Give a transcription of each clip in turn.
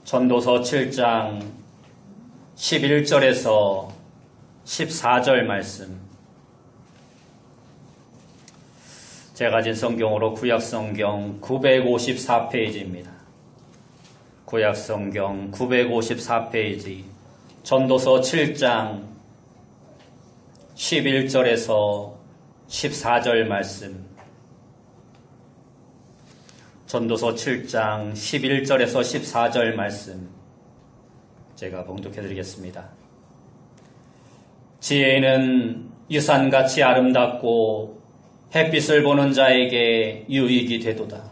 전도서 7장 11절에서 14절 말씀. 제가 가진 성경으로 구약성경 954페이지입니다. 구약성경 954페이지 전도서 7장 11절에서 14절 말씀. 전도서 7장 11절에서 14절 말씀 제가 봉독해 드리겠습니다. 지혜는 유산같이 아름답고 햇빛을 보는 자에게 유익이 되도다.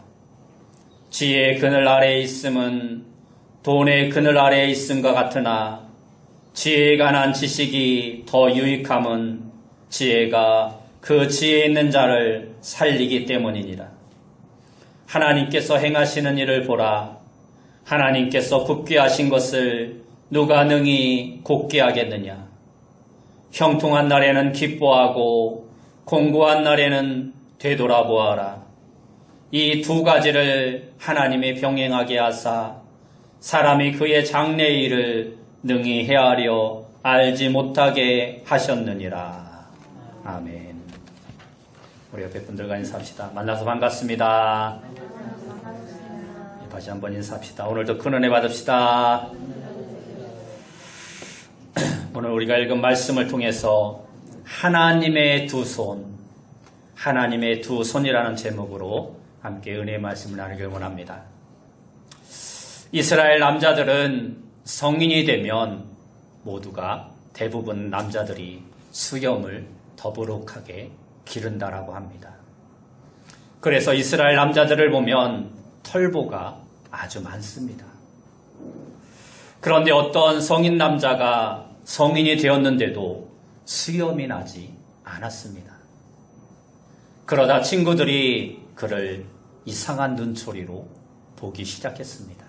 지혜의 그늘 아래에 있음은 돈의 그늘 아래에 있음과 같으나 지혜에 관한 지식이 더 유익함은 지혜가 그 지혜 있는 자를 살리기 때문이니라. 하나님께서 행하시는 일을 보라. 하나님께서 굳게 하신 것을 누가 능히 곧게 하겠느냐. 형통한 날에는 기뻐하고 공고한 날에는 되돌아보아라. 이 두 가지를 하나님이 병행하게 하사 사람이 그의 장래의 일을 능히 헤아려 알지 못하게 하셨느니라. 아멘. 우리 옆에 분들과 인사합시다. 만나서 반갑습니다. 다시 한번 인사합시다. 오늘도 큰 은혜 받읍시다. 오늘 우리가 읽은 말씀을 통해서 하나님의 두 손, 하나님의 두 손이라는 제목으로 함께 은혜의 말씀을 나누길 원합니다. 이스라엘 남자들은 성인이 되면 모두가 대부분 남자들이 수염을 더부룩하게 기른다라고 합니다. 그래서 이스라엘 남자들을 보면 털보가 아주 많습니다. 그런데 어떤 성인 남자가 성인이 되었는데도 수염이 나지 않았습니다. 그러다 친구들이 그를 이상한 눈초리로 보기 시작했습니다.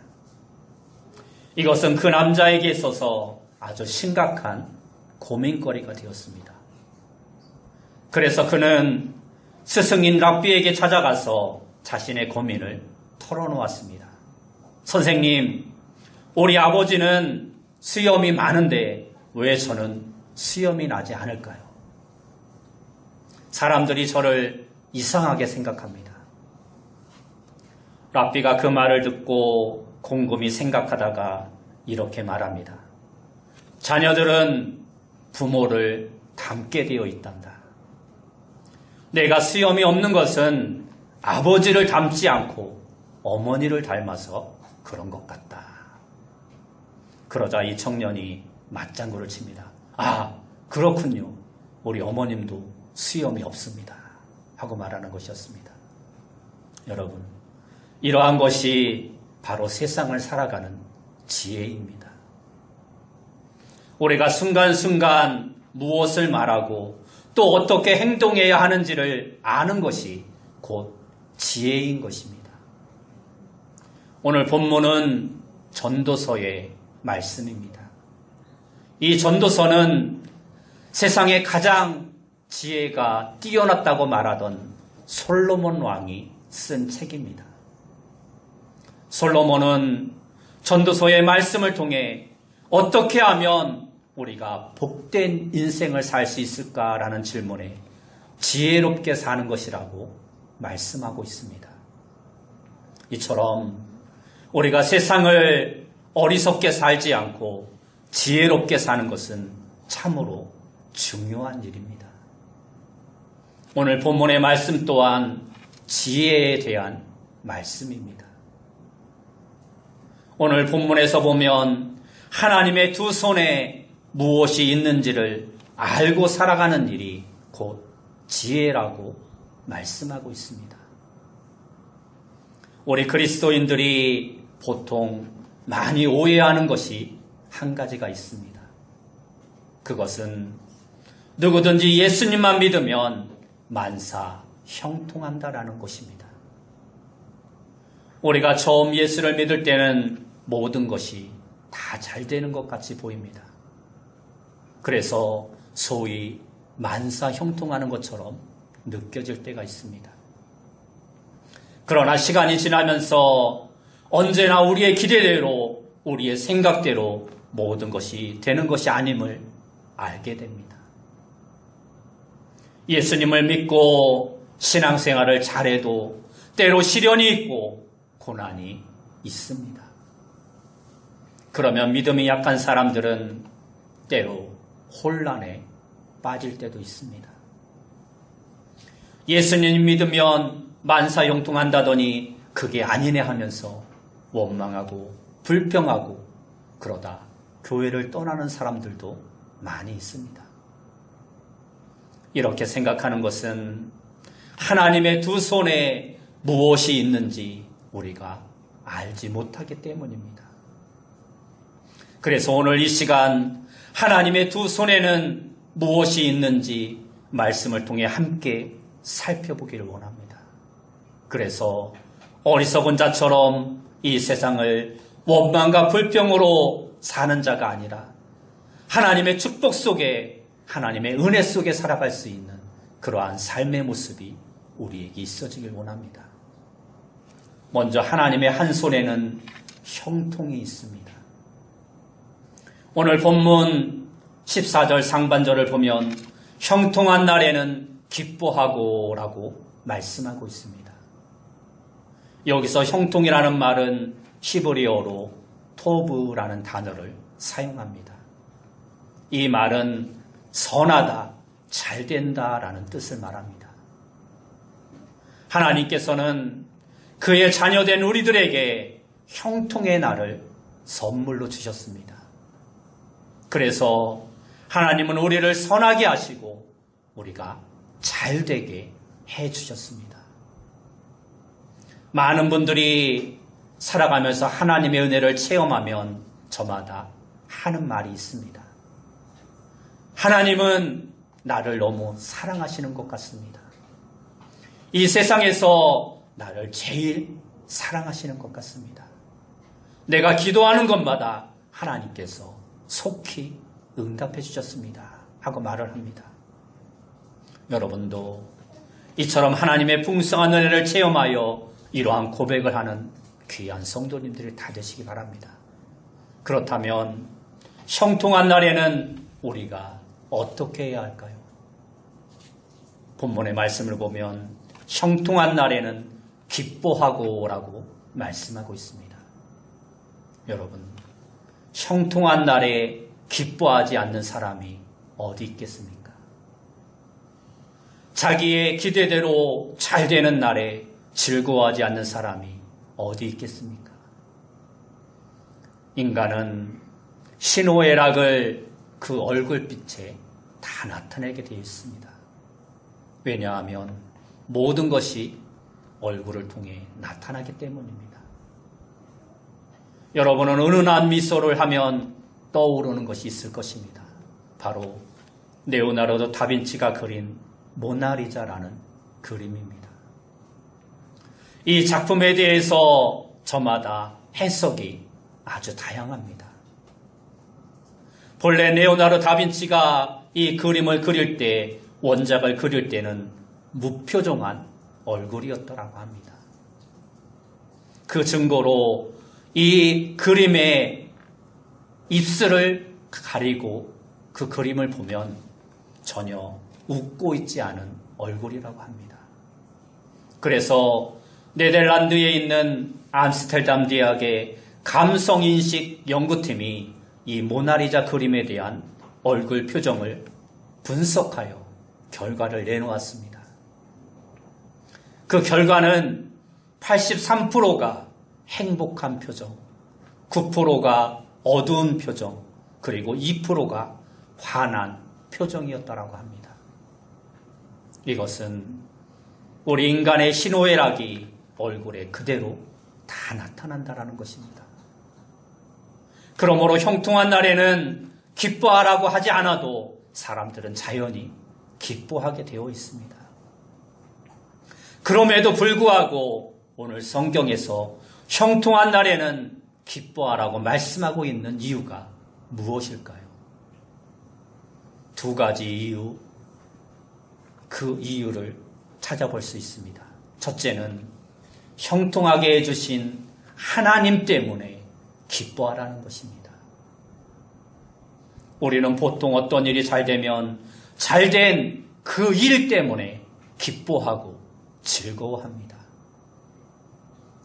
이것은 그 남자에게 있어서 아주 심각한 고민거리가 되었습니다. 그래서 그는 스승인 랍비에게 찾아가서 자신의 고민을 털어놓았습니다. 선생님, 우리 아버지는 수염이 많은데 왜 저는 수염이 나지 않을까요? 사람들이 저를 이상하게 생각합니다. 랍비가 그 말을 듣고 곰곰이 생각하다가 이렇게 말합니다. 자녀들은 부모를 닮게 되어 있단다. 내가 수염이 없는 것은 아버지를 닮지 않고 어머니를 닮아서 그런 것 같다. 그러자 이 청년이 맞장구를 칩니다. 아, 그렇군요. 우리 어머님도 수염이 없습니다. 하고 말하는 것이었습니다. 여러분, 이러한 것이 바로 세상을 살아가는 지혜입니다. 우리가 순간순간 무엇을 말하고 또 어떻게 행동해야 하는지를 아는 것이 곧 지혜인 것입니다. 오늘 본문은 전도서의 말씀입니다. 이 전도서는 세상에 가장 지혜가 뛰어났다고 말하던 솔로몬 왕이 쓴 책입니다. 솔로몬은 전도서의 말씀을 통해 어떻게 하면 우리가 복된 인생을 살 수 있을까라는 질문에 지혜롭게 사는 것이라고 말씀하고 있습니다. 이처럼 우리가 세상을 어리석게 살지 않고 지혜롭게 사는 것은 참으로 중요한 일입니다. 오늘 본문의 말씀 또한 지혜에 대한 말씀입니다. 오늘 본문에서 보면 하나님의 두 손에 무엇이 있는지를 알고 살아가는 일이 곧 지혜라고 말씀하고 있습니다. 우리 그리스도인들이 보통 많이 오해하는 것이 한 가지가 있습니다. 그것은 누구든지 예수님만 믿으면 만사 형통한다라는 것입니다. 우리가 처음 예수를 믿을 때는 모든 것이 다 잘 되는 것 같이 보입니다. 그래서 소위 만사 형통하는 것처럼 느껴질 때가 있습니다. 그러나 시간이 지나면서 언제나 우리의 기대대로 우리의 생각대로 모든 것이 되는 것이 아님을 알게 됩니다. 예수님을 믿고 신앙생활을 잘해도 때로 시련이 있고 고난이 있습니다. 그러면 믿음이 약한 사람들은 때로 혼란에 빠질 때도 있습니다. 예수님 믿으면 만사형통한다더니 그게 아니네 하면서 원망하고 불평하고 그러다 교회를 떠나는 사람들도 많이 있습니다. 이렇게 생각하는 것은 하나님의 두 손에 무엇이 있는지 우리가 알지 못하기 때문입니다. 그래서 오늘 이 시간 하나님의 두 손에는 무엇이 있는지 말씀을 통해 함께 살펴보기를 원합니다. 그래서 어리석은 자처럼 이 세상을 원망과 불평으로 사는 자가 아니라 하나님의 축복 속에 하나님의 은혜 속에 살아갈 수 있는 그러한 삶의 모습이 우리에게 있어지길 원합니다. 먼저 하나님의 한 손에는 형통이 있습니다. 오늘 본문 14절 상반절을 보면 형통한 날에는 기뻐하고 라고 말씀하고 있습니다. 여기서 형통이라는 말은 히브리어로 토브라는 단어를 사용합니다. 이 말은 선하다, 잘된다라는 뜻을 말합니다. 하나님께서는 그의 자녀된 우리들에게 형통의 날을 선물로 주셨습니다. 그래서 하나님은 우리를 선하게 하시고 우리가 잘되게 해주셨습니다. 많은 분들이 살아가면서 하나님의 은혜를 체험하면 저마다 하는 말이 있습니다. 하나님은 나를 너무 사랑하시는 것 같습니다. 이 세상에서 나를 제일 사랑하시는 것 같습니다. 내가 기도하는 것마다 하나님께서 속히 응답해 주셨습니다. 하고 말을 합니다. 여러분도 이처럼 하나님의 풍성한 은혜를 체험하여 이러한 고백을 하는 귀한 성도님들이 다 되시기 바랍니다. 그렇다면 형통한 날에는 우리가 어떻게 해야 할까요? 본문의 말씀을 보면 형통한 날에는 기뻐하고 라고 말씀하고 있습니다. 여러분, 형통한 날에 기뻐하지 않는 사람이 어디 있겠습니까? 자기의 기대대로 잘 되는 날에 즐거워하지 않는 사람이 어디 있겠습니까? 인간은 희노애락을 그 얼굴빛에 다 나타내게 되어 있습니다. 왜냐하면 모든 것이 얼굴을 통해 나타나기 때문입니다. 여러분은 은은한 미소를 하면 떠오르는 것이 있을 것입니다. 바로 레오나르도 다빈치가 그린 모나리자라는 그림입니다. 이 작품에 대해서 저마다 해석이 아주 다양합니다. 본래 레오나르도 다빈치가 이 그림을 그릴 때, 원작을 그릴 때는 무표정한 얼굴이었더라고 합니다. 그 증거로 이 그림의 입술을 가리고 그 그림을 보면 전혀 웃고 있지 않은 얼굴이라고 합니다. 그래서 네덜란드에 있는 암스테르담 대학의 감성인식 연구팀이 이 모나리자 그림에 대한 얼굴 표정을 분석하여 결과를 내놓았습니다. 그 결과는 83%가 행복한 표정, 9%가 어두운 표정, 그리고 2%가 화난 표정이었다고 합니다. 이것은 우리 인간의 희노애락이 얼굴에 그대로 다 나타난다는 것입니다. 그러므로 형통한 날에는 기뻐하라고 하지 않아도 사람들은 자연히 기뻐하게 되어 있습니다. 그럼에도 불구하고 오늘 성경에서 형통한 날에는 기뻐하라고 말씀하고 있는 이유가 무엇일까요? 두 가지 이유, 그 이유를 찾아볼 수 있습니다. 첫째는 형통하게 해주신 하나님 때문에 기뻐하라는 것입니다. 우리는 보통 어떤 일이 잘 되면 잘된 그 일 때문에 기뻐하고 즐거워합니다.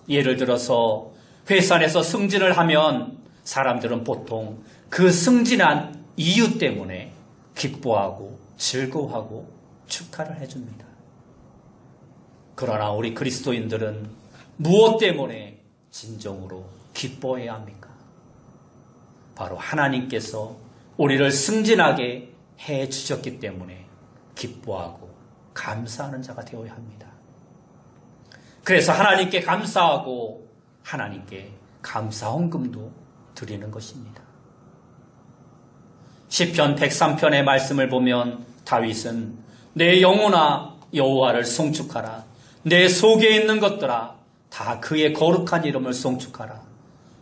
예를 들어서 회사 내에서 승진을 하면 사람들은 보통 그 승진한 이유 때문에 기뻐하고 즐거워하고 축하를 해줍니다. 그러나 우리 그리스도인들은 무엇 때문에 진정으로 기뻐해야 합니까? 바로 하나님께서 우리를 승진하게 해 주셨기 때문에 기뻐하고 감사하는 자가 되어야 합니다. 그래서 하나님께 감사하고 하나님께 감사헌금도 드리는 것입니다. 시편 103편의 말씀을 보면 다윗은 내 영혼아 여호와를 송축하라. 내 속에 있는 것들아 다 그의 거룩한 이름을 송축하라.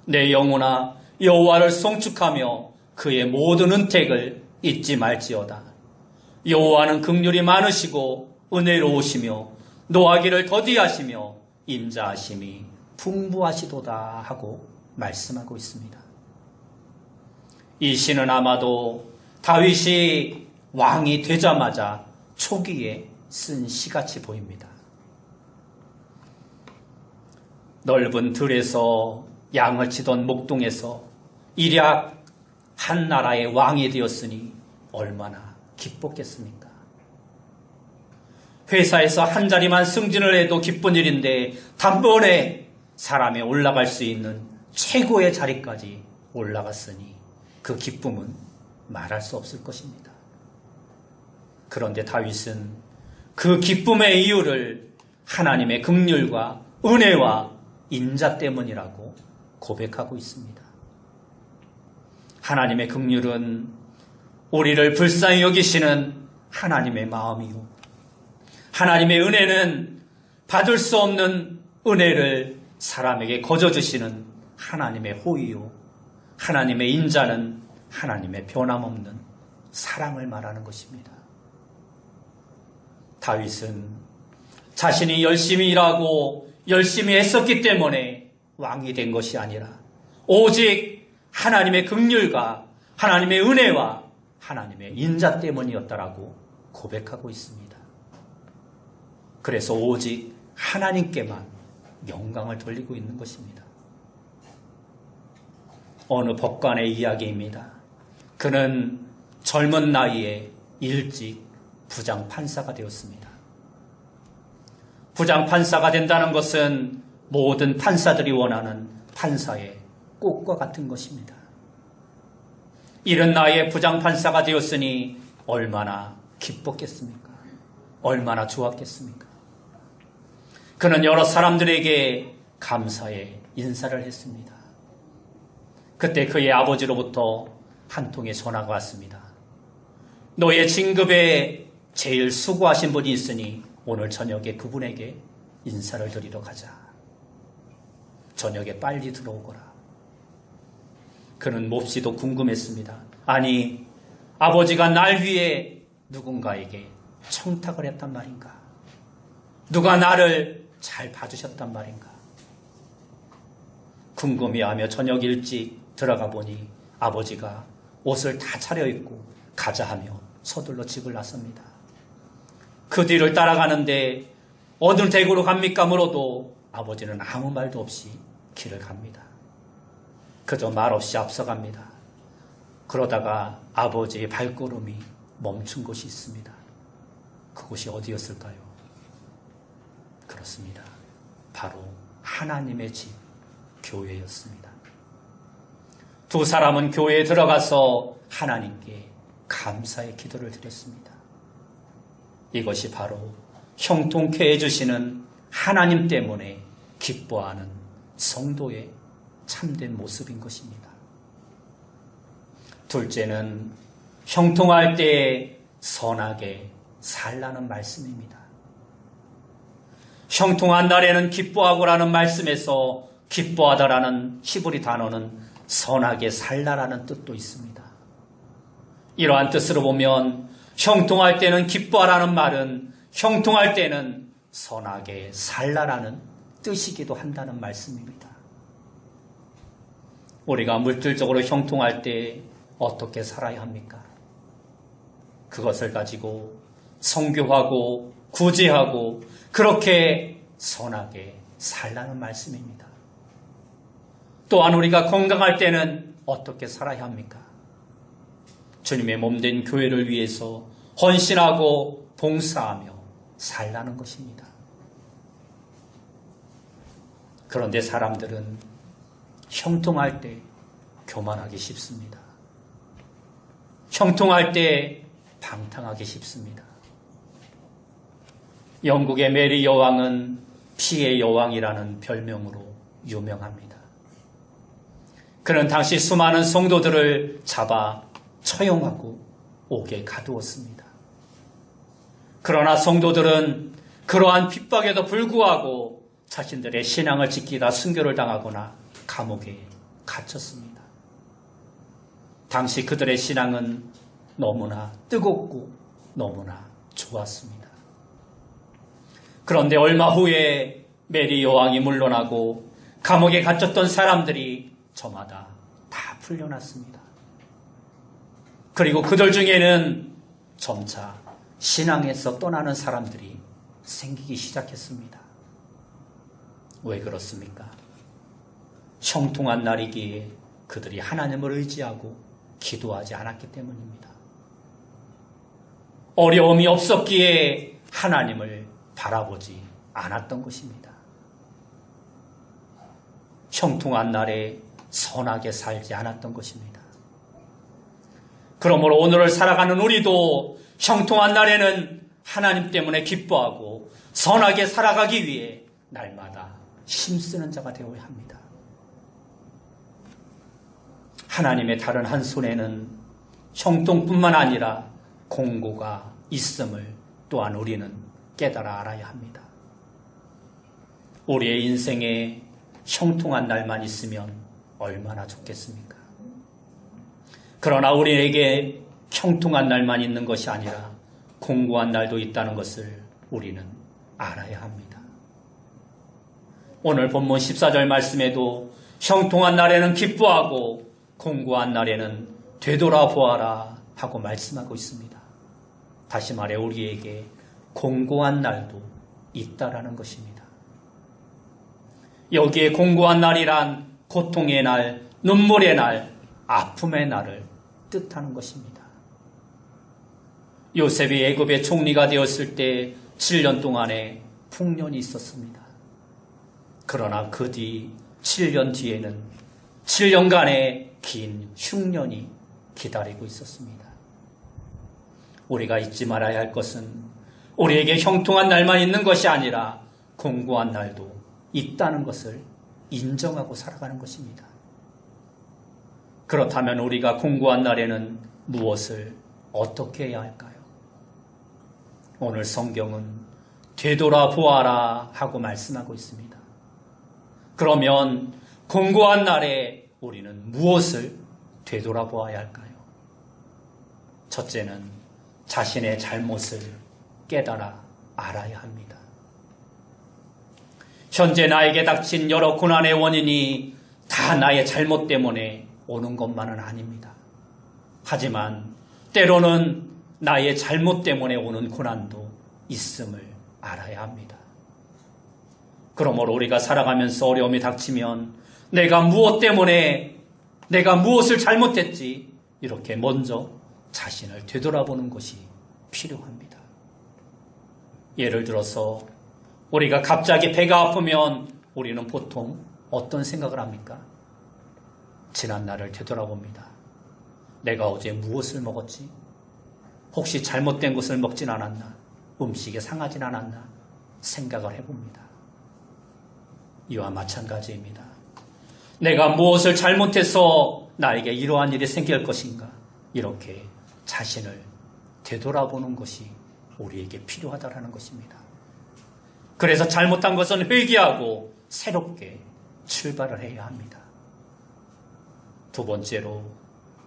내 영혼아 여호와를 송축하며 그의 모든 은택을 잊지 말지어다. 여호와는 긍휼이 많으시고 은혜로우시며 노하기를 더디하시며 인자하심이 풍부하시도다 하고 말씀하고 있습니다. 이 시는 아마도 다윗이 왕이 되자마자 초기에 쓴 시같이 보입니다. 넓은 들에서 양을 치던 목동에서 일약 한 나라의 왕이 되었으니 얼마나 기뻤겠습니까? 회사에서 한 자리만 승진을 해도 기쁜 일인데 단번에 사람이 올라갈 수 있는 최고의 자리까지 올라갔으니 그 기쁨은 말할 수 없을 것입니다. 그런데 다윗은 그 기쁨의 이유를 하나님의 긍휼과 은혜와 인자 때문이라고 고백하고 있습니다. 하나님의 긍휼은 우리를 불쌍히 여기시는 하나님의 마음이요. 하나님의 은혜는 받을 수 없는 은혜를 사람에게 거저주시는 하나님의 호의요. 하나님의 인자는 하나님의 변함없는 사랑을 말하는 것입니다. 다윗은 자신이 열심히 일하고 열심히 했었기 때문에 왕이 된 것이 아니라 오직 하나님의 긍휼과 하나님의 은혜와 하나님의 인자 때문이었다라고 고백하고 있습니다. 그래서 오직 하나님께만 영광을 돌리고 있는 것입니다. 어느 법관의 이야기입니다. 그는 젊은 나이에 일찍 부장판사가 되었습니다. 부장판사가 된다는 것은 모든 판사들이 원하는 판사의 꽃과 같은 것입니다. 이른 나이에 부장판사가 되었으니 얼마나 기뻤겠습니까? 얼마나 좋았겠습니까? 그는 여러 사람들에게 감사의 인사를 했습니다. 그때 그의 아버지로부터 한 통의 전화가 왔습니다. 너의 진급에 제일 수고하신 분이 있으니 오늘 저녁에 그분에게 인사를 드리러 가자. 저녁에 빨리 들어오거라. 그는 몹시도 궁금했습니다. 아니, 아버지가 날 위해 누군가에게 청탁을 했단 말인가? 누가 나를 잘 봐주셨단 말인가? 궁금해하며 저녁 일찍 들어가 보니 아버지가 옷을 다 차려입고 가자 하며 서둘러 집을 나섭니다. 그 뒤를 따라가는데 어느 대구로 갑니까 물어도 아버지는 아무 말도 없이 길을 갑니다. 그저 말없이 앞서갑니다. 그러다가 아버지의 발걸음이 멈춘 곳이 있습니다. 그곳이 어디였을까요? 그렇습니다. 바로 하나님의 집, 교회였습니다. 두 사람은 교회에 들어가서 하나님께 감사의 기도를 드렸습니다. 이것이 바로 형통케 해주시는 하나님 때문에 기뻐하는 성도의 참된 모습인 것입니다. 둘째는 형통할 때에 선하게 살라는 말씀입니다. 형통한 날에는 기뻐하고라는 말씀에서 기뻐하다라는 히브리 단어는 선하게 살라라는 뜻도 있습니다. 이러한 뜻으로 보면 형통할 때는 기뻐하라는 말은 형통할 때는 선하게 살라라는 뜻이기도 한다는 말씀입니다. 우리가 물질적으로 형통할 때 어떻게 살아야 합니까? 그것을 가지고 성교하고 구제하고 그렇게 선하게 살라는 말씀입니다. 또한 우리가 건강할 때는 어떻게 살아야 합니까? 주님의 몸된 교회를 위해서 헌신하고 봉사하며 살라는 것입니다. 그런데 사람들은 형통할 때 교만하기 쉽습니다. 형통할 때 방탕하기 쉽습니다. 영국의 메리 여왕은 피의 여왕이라는 별명으로 유명합니다. 그는 당시 수많은 성도들을 잡아 처형하고 옥에 가두었습니다. 그러나 성도들은 그러한 핍박에도 불구하고 자신들의 신앙을 지키다 순교를 당하거나 감옥에 갇혔습니다. 당시 그들의 신앙은 너무나 뜨겁고 너무나 좋았습니다. 그런데 얼마 후에 메리 여왕이 물러나고 감옥에 갇혔던 사람들이 저마다 다 풀려났습니다. 그리고 그들 중에는 점차 신앙에서 떠나는 사람들이 생기기 시작했습니다. 왜 그렇습니까? 형통한 날이기에 그들이 하나님을 의지하고 기도하지 않았기 때문입니다. 어려움이 없었기에 하나님을 바라보지 않았던 것입니다. 형통한 날에 선하게 살지 않았던 것입니다. 그러므로 오늘을 살아가는 우리도 형통한 날에는 하나님 때문에 기뻐하고 선하게 살아가기 위해 날마다 힘쓰는 자가 되어야 합니다. 하나님의 다른 한 손에는 형통뿐만 아니라 공고가 있음을 또한 우리는 깨달아 알아야 합니다. 우리의 인생에 형통한 날만 있으면 얼마나 좋겠습니까? 그러나 우리에게 형통한 날만 있는 것이 아니라 공고한 날도 있다는 것을 우리는 알아야 합니다. 오늘 본문 14절 말씀에도 형통한 날에는 기뻐하고 공고한 날에는 되돌아보아라 하고 말씀하고 있습니다. 다시 말해 우리에게 공고한 날도 있다라는 것입니다. 여기에 공고한 날이란 고통의 날, 눈물의 날, 아픔의 날을 뜻하는 것입니다. 요셉이 애굽의 총리가 되었을 때 7년 동안의 풍년이 있었습니다. 그러나 그 뒤 7년 뒤에는 7년간의 긴 흉년이 기다리고 있었습니다. 우리가 잊지 말아야 할 것은 우리에게 형통한 날만 있는 것이 아니라 공고한 날도 있다는 것을 인정하고 살아가는 것입니다. 그렇다면 우리가 공고한 날에는 무엇을 어떻게 해야 할까요? 오늘 성경은 되돌아보아라 하고 말씀하고 있습니다. 그러면 공고한 날에 우리는 무엇을 되돌아보아야 할까요? 첫째는 자신의 잘못을 깨달아 알아야 합니다. 현재 나에게 닥친 여러 고난의 원인이 다 나의 잘못 때문에 오는 것만은 아닙니다. 하지만 때로는 나의 잘못 때문에 오는 고난도 있음을 알아야 합니다. 그러므로 우리가 살아가면서 어려움이 닥치면 내가 무엇 때문에 내가 무엇을 잘못했지 이렇게 먼저 자신을 되돌아보는 것이 필요합니다. 예를 들어서 우리가 갑자기 배가 아프면 우리는 보통 어떤 생각을 합니까? 지난 날을 되돌아봅니다. 내가 어제 무엇을 먹었지? 혹시 잘못된 것을 먹진 않았나? 음식이 상하진 않았나? 생각을 해봅니다. 이와 마찬가지입니다. 내가 무엇을 잘못해서 나에게 이러한 일이 생길 것인가? 이렇게 자신을 되돌아보는 것이 우리에게 필요하다는 것입니다. 그래서 잘못한 것은 회개하고 새롭게 출발을 해야 합니다. 두 번째로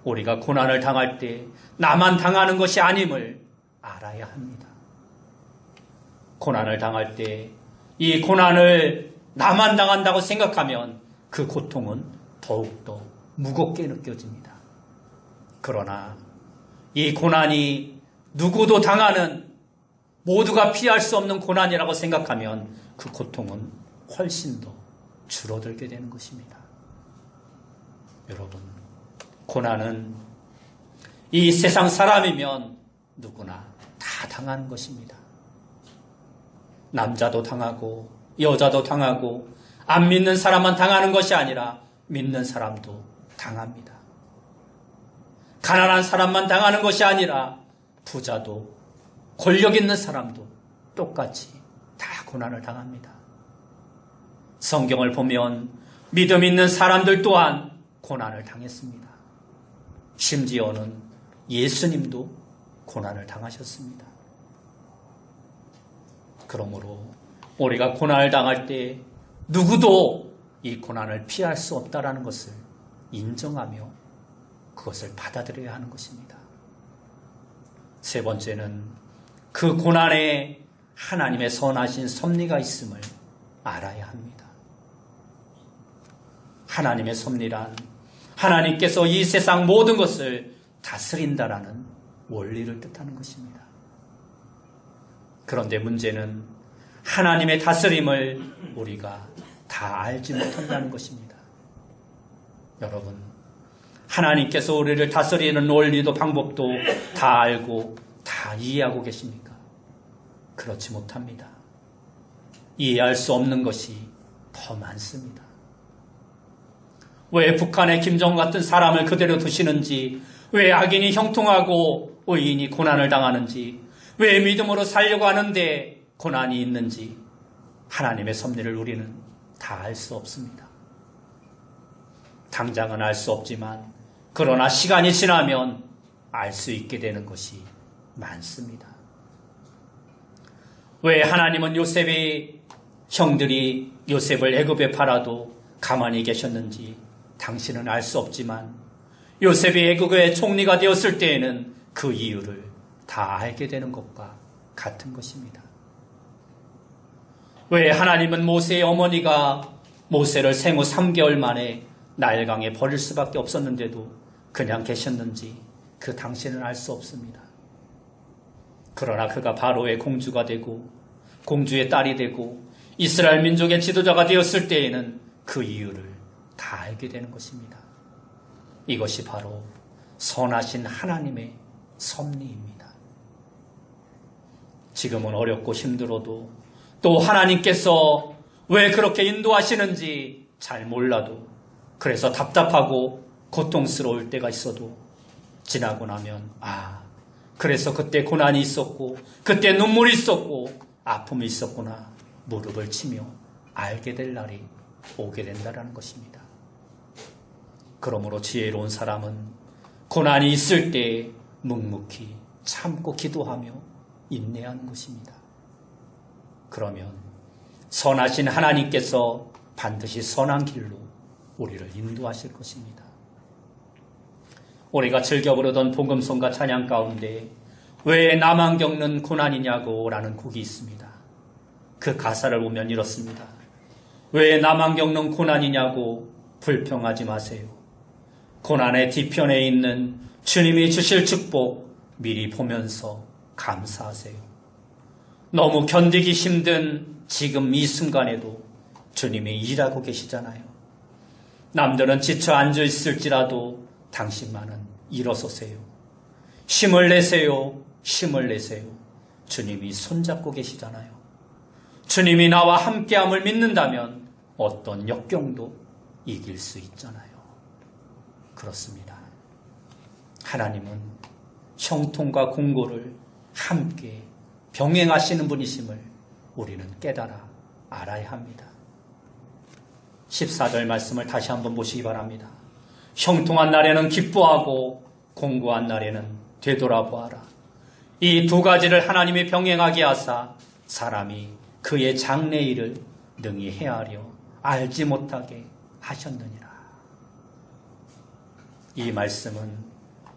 우리가 고난을 당할 때 나만 당하는 것이 아님을 알아야 합니다. 고난을 당할 때 이 고난을 나만 당한다고 생각하면 그 고통은 더욱더 무겁게 느껴집니다. 그러나 이 고난이 누구도 당하는, 모두가 피할 수 없는 고난이라고 생각하면 그 고통은 훨씬 더 줄어들게 되는 것입니다. 여러분, 고난은 이 세상 사람이면 누구나 다 당하는 것입니다. 남자도 당하고 여자도 당하고 안 믿는 사람만 당하는 것이 아니라 믿는 사람도 당합니다. 가난한 사람만 당하는 것이 아니라 부자도 권력 있는 사람도 똑같이 다 고난을 당합니다. 성경을 보면 믿음 있는 사람들 또한 고난을 당했습니다. 심지어는 예수님도 고난을 당하셨습니다. 그러므로 우리가 고난을 당할 때 누구도 이 고난을 피할 수 없다는 것을 인정하며 그것을 받아들여야 하는 것입니다. 세 번째는 그 고난에 하나님의 선하신 섭리가 있음을 알아야 합니다. 하나님의 섭리란 하나님께서 이 세상 모든 것을 다스린다라는 원리를 뜻하는 것입니다. 그런데 문제는 하나님의 다스림을 우리가 다 알지 못한다는 것입니다. 여러분, 하나님께서 우리를 다스리는 원리도 방법도 다 알고 다 이해하고 계십니까? 그렇지 못합니다. 이해할 수 없는 것이 더 많습니다. 왜 북한의 김정은 같은 사람을 그대로 두시는지, 왜 악인이 형통하고 의인이 고난을 당하는지, 왜 믿음으로 살려고 하는데 고난이 있는지 하나님의 섭리를 우리는 다 알 수 없습니다. 당장은 알 수 없지만 그러나 시간이 지나면 알 수 있게 되는 것이 많습니다. 왜 하나님은 요셉의 형들이 요셉을 애굽에 팔아도 가만히 계셨는지 당신은 알 수 없지만 요셉이 애굽의 총리가 되었을 때에는 그 이유를 다 알게 되는 것과 같은 것입니다. 왜 하나님은 모세의 어머니가 모세를 생후 3개월 만에 나일강에 버릴 수밖에 없었는데도 그냥 계셨는지 그 당시는 알 수 없습니다. 그러나 그가 바로의 공주가 되고 공주의 딸이 되고 이스라엘 민족의 지도자가 되었을 때에는 그 이유를 다 알게 되는 것입니다. 이것이 바로 선하신 하나님의 섭리입니다. 지금은 어렵고 힘들어도 또 하나님께서 왜 그렇게 인도하시는지 잘 몰라도, 그래서 답답하고 고통스러울 때가 있어도 지나고 나면 그래서 그때 고난이 있었고 그때 눈물이 있었고 아픔이 있었구나 무릎을 치며 알게 될 날이 오게 된다는 것입니다. 그러므로 지혜로운 사람은 고난이 있을 때 묵묵히 참고 기도하며 인내하는 것입니다. 그러면 선하신 하나님께서 반드시 선한 길로 우리를 인도하실 것입니다. 우리가 즐겨 부르던 복음성가 찬양 가운데 왜 나만 겪는 고난이냐고 라는 곡이 있습니다. 그 가사를 보면 이렇습니다. 왜 나만 겪는 고난이냐고 불평하지 마세요. 고난의 뒤편에 있는 주님이 주실 축복 미리 보면서 감사하세요. 너무 견디기 힘든 지금 이 순간에도 주님이 일하고 계시잖아요. 남들은 지쳐 앉아 있을지라도 당신만은 일어서세요. 힘을 내세요. 힘을 내세요. 주님이 손잡고 계시잖아요. 주님이 나와 함께함을 믿는다면 어떤 역경도 이길 수 있잖아요. 그렇습니다. 하나님은 형통과 공고를 함께 병행하시는 분이심을 우리는 깨달아 알아야 합니다. 14절 말씀을 다시 한번 보시기 바랍니다. 형통한 날에는 기뻐하고 공고한 날에는 되돌아보아라. 이 두 가지를 하나님이 병행하게 하사 사람이 그의 장래일을 능히 헤아려 알지 못하게 하셨느니라. 이 말씀은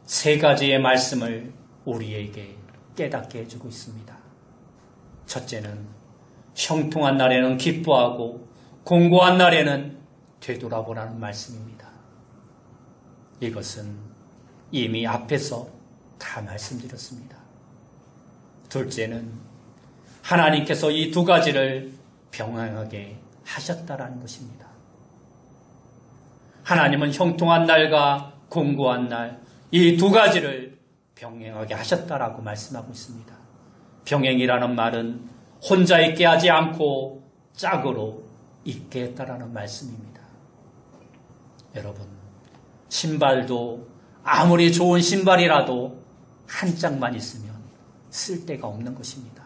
세 가지의 말씀을 우리에게 깨닫게 해주고 있습니다. 첫째는 형통한 날에는 기뻐하고 공고한 날에는 되돌아보라는 말씀입니다. 이것은 이미 앞에서 다 말씀드렸습니다. 둘째는 하나님께서 이 두 가지를 병행하게 하셨다라는 것입니다. 하나님은 형통한 날과 공고한 날, 이 두 가지를 병행하게 하셨다라고 말씀하고 있습니다. 병행이라는 말은 혼자 있게 하지 않고 짝으로 있게 했다라는 말씀입니다. 여러분, 신발도 아무리 좋은 신발이라도 한 짝만 있으면 쓸데가 없는 것입니다.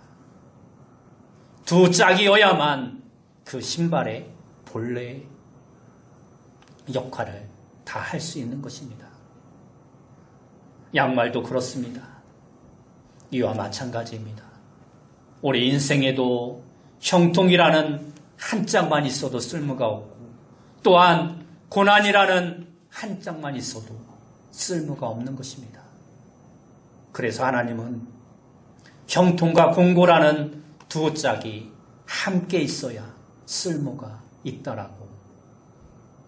두 짝이어야만 그 신발의 본래의 역할을 다 할 수 있는 것입니다. 양말도 그렇습니다. 이와 마찬가지입니다. 우리 인생에도 형통이라는 한 짝만 있어도 쓸모가 없고, 또한 고난이라는 한 짝만 있어도 쓸모가 없는 것입니다. 그래서 하나님은 형통과 공고라는 두 짝이 함께 있어야 쓸모가 있다라고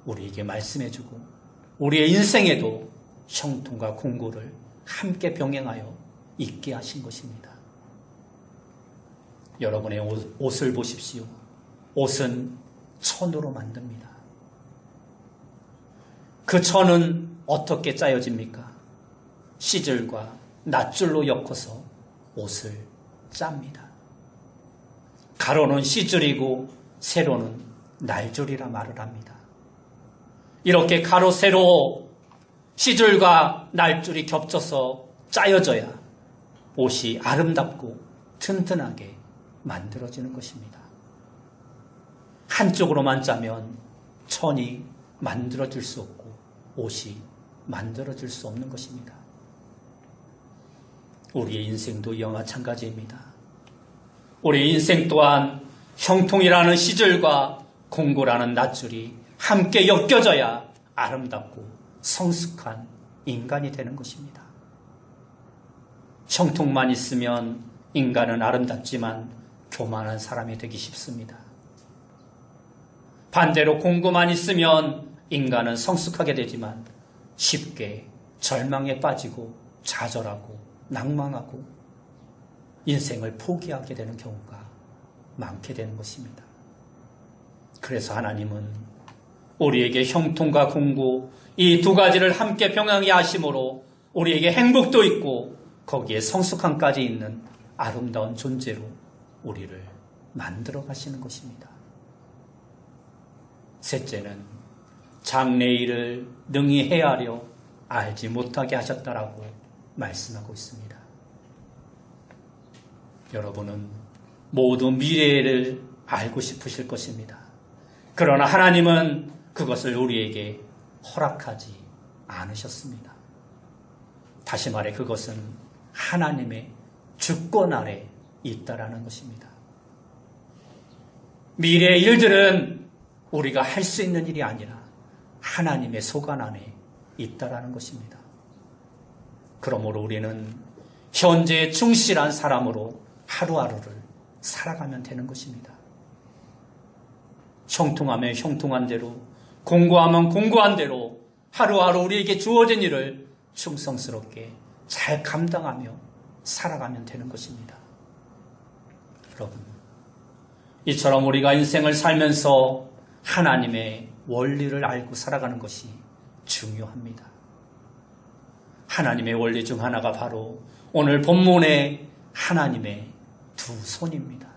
우리에게 말씀해주고, 우리의 인생에도 형통과 공고를 함께 병행하여 있게 하신 것입니다. 여러분의 옷을 보십시오. 옷은 천으로 만듭니다. 그 천은 어떻게 짜여집니까? 시줄과 낫줄로 엮어서 옷을 짭니다. 가로는 시줄이고 세로는 날줄이라 말을 합니다. 이렇게 가로, 세로, 시줄과 날줄이 겹쳐서 짜여져야 옷이 아름답고 튼튼하게 만들어지는 것입니다. 한쪽으로만 짜면 천이 만들어질 수 없고 옷이 만들어질 수 없는 것입니다. 우리의 인생도 이와 마찬가지입니다. 우리 인생 또한 형통이라는 시줄과 공고라는 낫줄이 함께 엮여져야 아름답고 성숙한 인간이 되는 것입니다. 형통만 있으면 인간은 아름답지만 교만한 사람이 되기 쉽습니다. 반대로 공고만 있으면 인간은 성숙하게 되지만 쉽게 절망에 빠지고 좌절하고 낭망하고 인생을 포기하게 되는 경우가 많게 되는 것입니다. 그래서 하나님은 우리에게 형통과 공고 이 두 가지를 함께 병행하게 하심으로 우리에게 행복도 있고 거기에 성숙함까지 있는 아름다운 존재로 우리를 만들어 가시는 것입니다. 셋째는 장래일을 능히 헤아려 알지 못하게 하셨다라고 말씀하고 있습니다. 여러분은 모두 미래를 알고 싶으실 것입니다. 그러나 하나님은 그것을 우리에게 허락하지 않으셨습니다. 다시 말해 그것은 하나님의 주권 아래 있다라는 것입니다. 미래의 일들은 우리가 할 수 있는 일이 아니라 하나님의 소관 안에 있다라는 것입니다. 그러므로 우리는 현재에 충실한 사람으로 하루하루를 살아가면 되는 것입니다. 형통하면 형통한 대로, 공고하면 공고한 대로 하루하루 우리에게 주어진 일을 충성스럽게 잘 감당하며 살아가면 되는 것입니다. 여러분, 이처럼 우리가 인생을 살면서 하나님의 원리를 알고 살아가는 것이 중요합니다. 하나님의 원리 중 하나가 바로 오늘 본문의 하나님의 두 손입니다.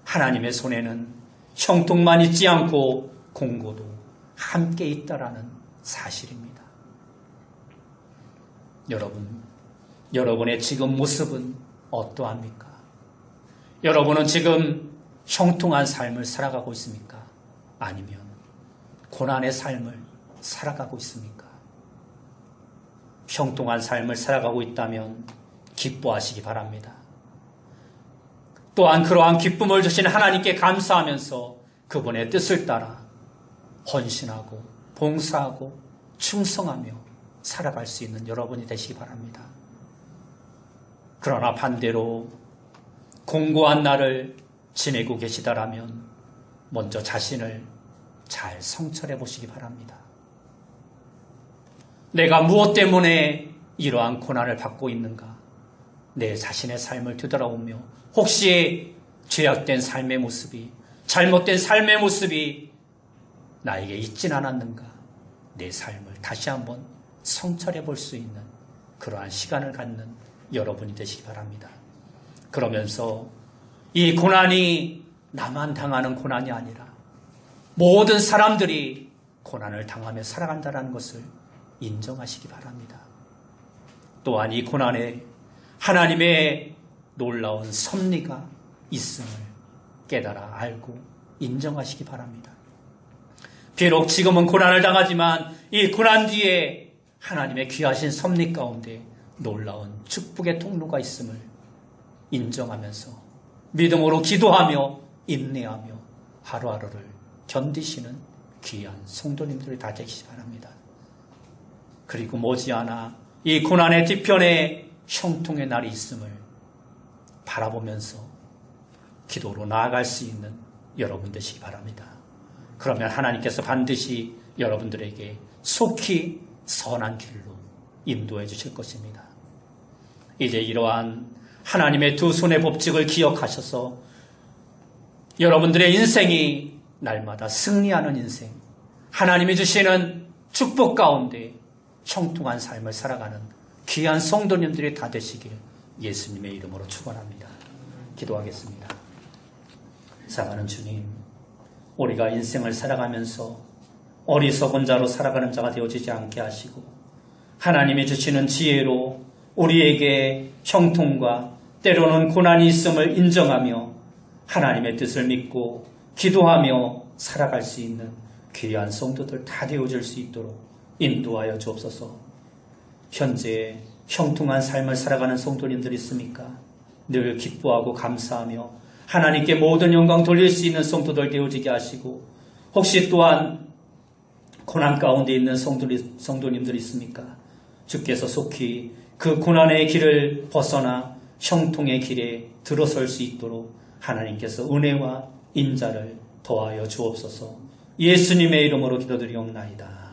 하나님의 손에는 형통만 있지 않고 공고도 함께 있다라는 사실입니다. 여러분, 여러분의 지금 모습은 어떠합니까? 여러분은 지금 형통한 삶을 살아가고 있습니까? 아니면 고난의 삶을 살아가고 있습니까? 형통한 삶을 살아가고 있다면 기뻐하시기 바랍니다. 또한 그러한 기쁨을 주신 하나님께 감사하면서 그분의 뜻을 따라 헌신하고 봉사하고 충성하며 살아갈 수 있는 여러분이 되시기 바랍니다. 그러나 반대로 공고한 날을 지내고 계시다라면 먼저 자신을 잘 성찰해 보시기 바랍니다. 내가 무엇 때문에 이러한 고난을 받고 있는가? 내 자신의 삶을 되돌아보며 혹시 죄악된 삶의 모습이, 잘못된 삶의 모습이 나에게 있진 않았는가? 내 삶을 다시 한번 성찰해 볼 수 있는 그러한 시간을 갖는 여러분이 되시기 바랍니다. 그러면서 이 고난이 나만 당하는 고난이 아니라 모든 사람들이 고난을 당하며 살아간다는 것을 인정하시기 바랍니다. 또한 이 고난에 하나님의 놀라운 섭리가 있음을 깨달아 알고 인정하시기 바랍니다. 비록 지금은 고난을 당하지만 이 고난 뒤에 하나님의 귀하신 섭리 가운데 놀라운 축복의 통로가 있음을 인정하면서 믿음으로 기도하며 인내하며 하루하루를 견디시는 귀한 성도님들이 다 되시기 바랍니다. 그리고 머지않아 이 고난의 뒤편에 형통의 날이 있음을 바라보면서 기도로 나아갈 수 있는 여러분 되시기 바랍니다. 그러면 하나님께서 반드시 여러분들에게 속히 선한 길로 인도해 주실 것입니다. 이제 이러한 하나님의 두 손의 법칙을 기억하셔서 여러분들의 인생이 날마다 승리하는 인생, 하나님이 주시는 축복 가운데 형통한 삶을 살아가는 귀한 성도님들이 다 되시길 예수님의 이름으로 축원합니다. 기도하겠습니다. 사랑하는 주님, 우리가 인생을 살아가면서 어리석은 자로 살아가는 자가 되어지지 않게 하시고 하나님이 주시는 지혜로 우리에게 형통과 때로는 고난이 있음을 인정하며 하나님의 뜻을 믿고 기도하며 살아갈 수 있는 귀한 성도들 다 되어질 수 있도록 인도하여 주옵소서. 현재 형통한 삶을 살아가는 성도님들이 있습니까? 늘 기뻐하고 감사하며 하나님께 모든 영광 돌릴 수 있는 성도들 되어지게 하시고, 혹시 또한 고난 가운데 있는 성도님들이 있습니까? 주께서 속히 그 고난의 길을 벗어나 형통의 길에 들어설 수 있도록 하나님께서 은혜와 인자를 더하여 주옵소서. 예수님의 이름으로 기도드리옵나이다.